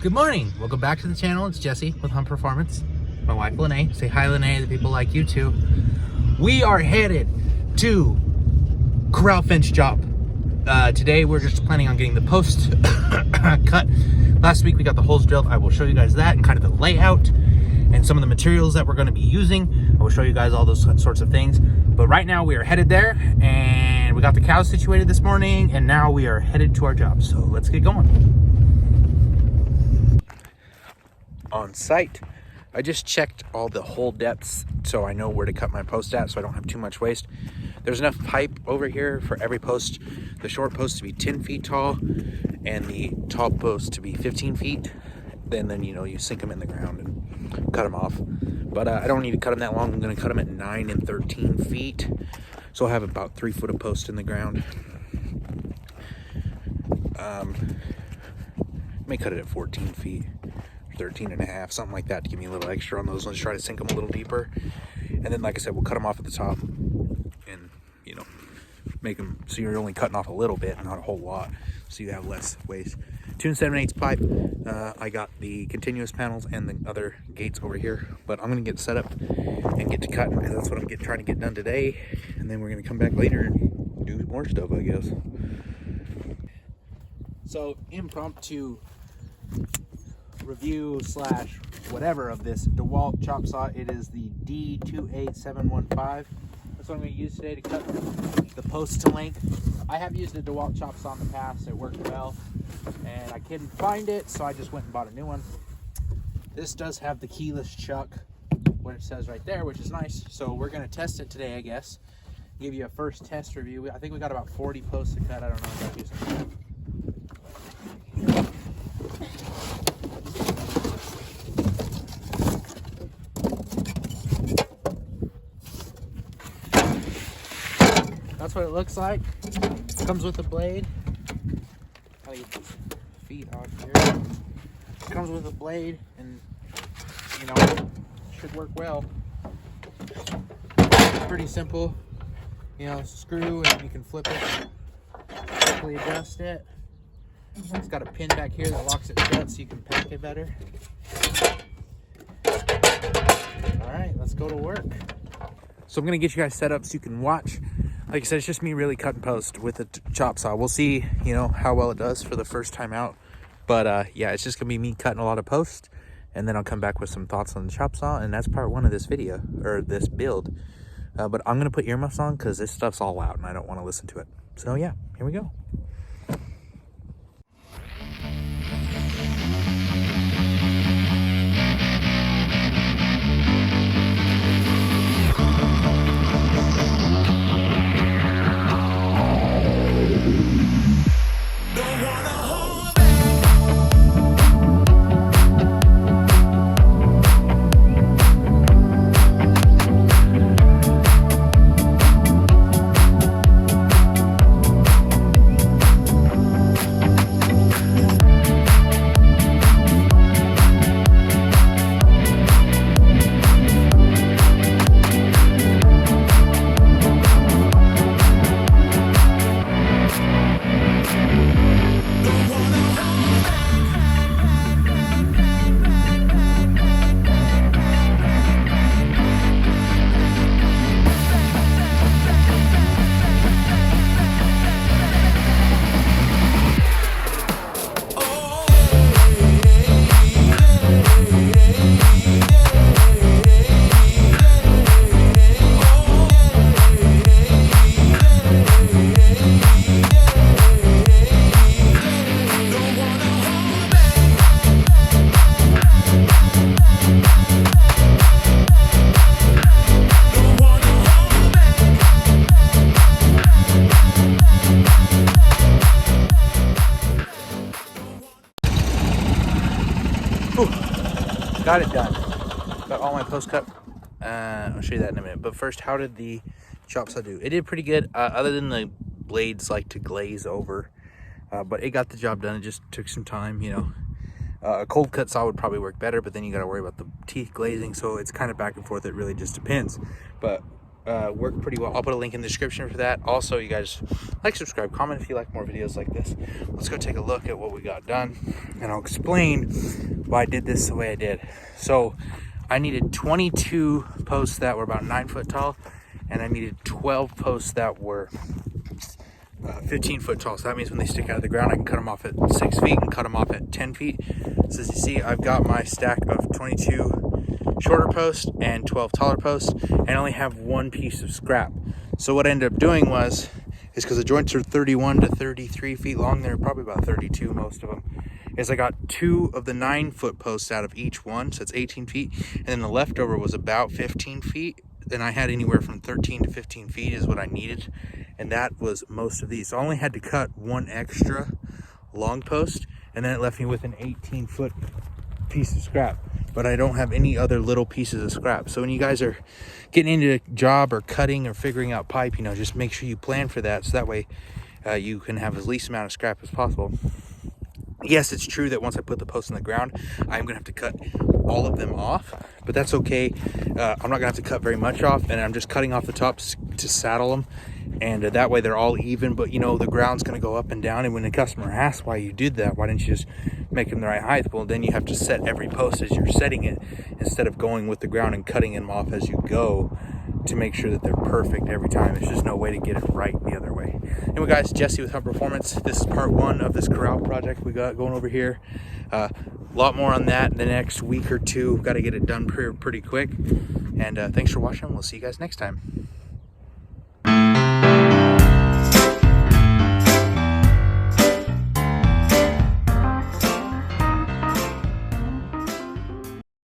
Good morning. Welcome back to the channel. It's Jesse with Hunt Performance. My wife Lene. Say hi, Lene. The people like you too. We are headed to Corral fence job. Today we're just planning on getting the post cut. Last week we got the holes drilled. I will show you guys that and kind of the layout and some of the materials that we're going to be using. I will show you guys all those sorts of things. But right now we are headed there, and we got the cows situated this morning, and now we are headed to our job. So let's get going. On site, I just checked all the hole depths so I know where to cut my post at so I don't have too much waste. There's enough pipe over here for every post, the short post to be 10 feet tall and the tall post to be 15 feet. Then you know, you sink them in the ground and cut them off. But I don't need to cut them that long. I'm going to cut them at 9 and 13 feet. So I'll have about 3 foot of post in the ground. May cut it at 14 feet. 13 and a half, something like that, to give me a little extra on those ones. Try to sink them a little deeper, and then, like I said, we'll cut them off at the top and, you know, make them so you're only cutting off a little bit, not a whole lot, so you have less waste. 2 7/8 pipe. I got the continuous panels and the other gates over here, but I'm gonna get set up and get to cutting, because that's what I'm trying to get done today, and then we're gonna come back later and do more stuff, I guess. So impromptu review slash whatever of this DeWalt chop saw. It is the D28715. That's what I'm going to use today to cut the post to length. I have used a DeWalt chop saw in the past. It worked well, and I couldn't find it, so I just went and bought a new one. This does have the keyless chuck, what it says right there, which is nice. So we're going to test it today, I guess. Give you a first test review. I think we got about 40 posts to cut. I don't know if I'll do something. That's what it looks like. Comes with a blade. Gotta get these feet off here. Comes with a blade, and you know, should work well. It's pretty simple. You know, screw, and you can flip it. Quickly adjust it. It's got a pin back here that locks it shut so you can pack it better. All right, let's go to work. So I'm gonna get you guys set up so you can watch. Like I said, it's just me really cutting post with a chop saw. We'll see, you know, how well it does for the first time out. But yeah, it's just gonna be me cutting a lot of post, and then I'll come back with some thoughts on the chop saw, and that's part 1 of this video, or this build. But I'm gonna put earmuffs on because this stuff's all loud and I don't want to listen to it. So yeah, here we go. Got it done. Got all my post cut. I'll show you that in a minute. But first, how did the chop saw do? It did pretty good, other than the blades like to glaze over. But it got the job done. It just took some time, you know. A cold cut saw would probably work better, but then you got to worry about the teeth glazing. So it's kind of back and forth. It really just depends. But worked pretty well. I'll put a link in the description for that. Also, you guys like, subscribe, comment if you like more videos like this. Let's go take a look at what we got done, and I'll explain why I did this the way I did. So I needed 22 posts that were about 9 foot tall, and I needed 12 posts that were 15 foot tall. So that means when they stick out of the ground, I can cut them off at 6 feet and cut them off at 10 feet. So as you see, I've got my stack of 22 shorter posts and 12 taller posts, and I only have one piece of scrap. So what I ended up doing is because the joints are 31 to 33 feet long, they're probably about 32, most of them, is I got 2 of the 9 foot posts out of each one, so it's 18 feet, and then the leftover was about 15 feet, and I had anywhere from 13 to 15 feet is what I needed, and that was most of these. So I only had to cut one extra long post, and then it left me with an 18 foot piece of scrap, but I don't have any other little pieces of scrap. So when you guys are getting into a job or cutting or figuring out pipe, you know, just make sure you plan for that, so that way you can have as least amount of scrap as possible. Yes, it's true that once I put the post in the ground, I'm gonna have to cut all of them off, but that's okay. I'm not gonna have to cut very much off, and I'm just cutting off the tops to saddle them, and that way they're all even. But you know, the ground's gonna go up and down, and when the customer asks why you did that, why didn't you just make them the right height? Well, then you have to set every post as you're setting it, instead of going with the ground and cutting them off as you go, to make sure that they're perfect every time. There's just no way to get it right the other way. Anyway guys, Jesse with Hunt Performance. This is part 1 of this Corral project we got going over here. A lot more on that in the next week or two. Got to get it done pretty quick. And thanks for watching. We'll see you guys next time.